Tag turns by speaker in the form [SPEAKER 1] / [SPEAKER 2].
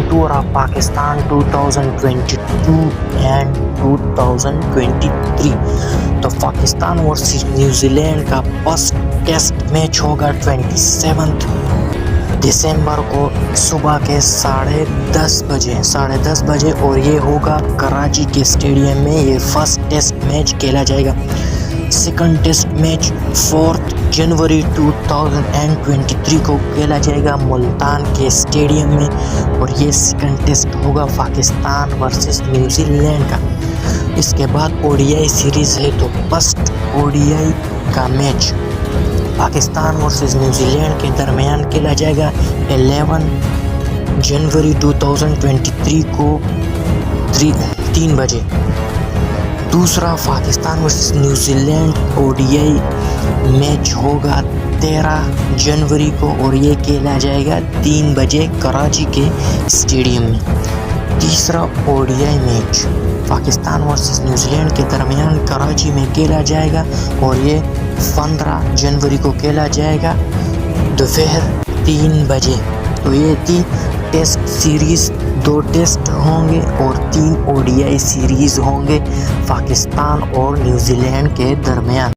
[SPEAKER 1] tour of Pakistan 2022 and 2023. तो Pakistan versus New Zealand का first test match होगा 27 दिसंबर को सुबह के 10:30 बजे और ये होगा कराची के स्टेडियम में। ये फर्स्ट टेस्ट मैच खेला जाएगा। सेकंड टेस्ट मैच 4 जनवरी 2023 को खेला जाएगा मुल्तान के स्टेडियम में और ये सेकंड टेस्ट होगा पाकिस्तान वर्सेस न्यूजीलैंड का। इसके बाद ओडीआई सीरीज़ है, तो फर्स्ट ओडीआई का मैच पाकिस्तान वर्सेस न्यूजीलैंड के दरमियान खेला जाएगा 11 जनवरी 2023 को 3 बजे। दूसरा Pakistan versus New Zealand ODI match होगा 13 जनवरी को और ये खेला जाएगा 3 बजे कराची के स्टेडियम में। तीसरा ODI match Pakistan versus New Zealand के दरमियान कराची में खेला जाएगा और ये 15 जनवरी को खेला जाएगा दोपहर 3 बजे। तो ये 3 टेस्ट सीरीज़, 2 टेस्ट होंगे और 3 ओडीआई सीरीज़ होंगे पाकिस्तान और न्यूजीलैंड के दरमियान।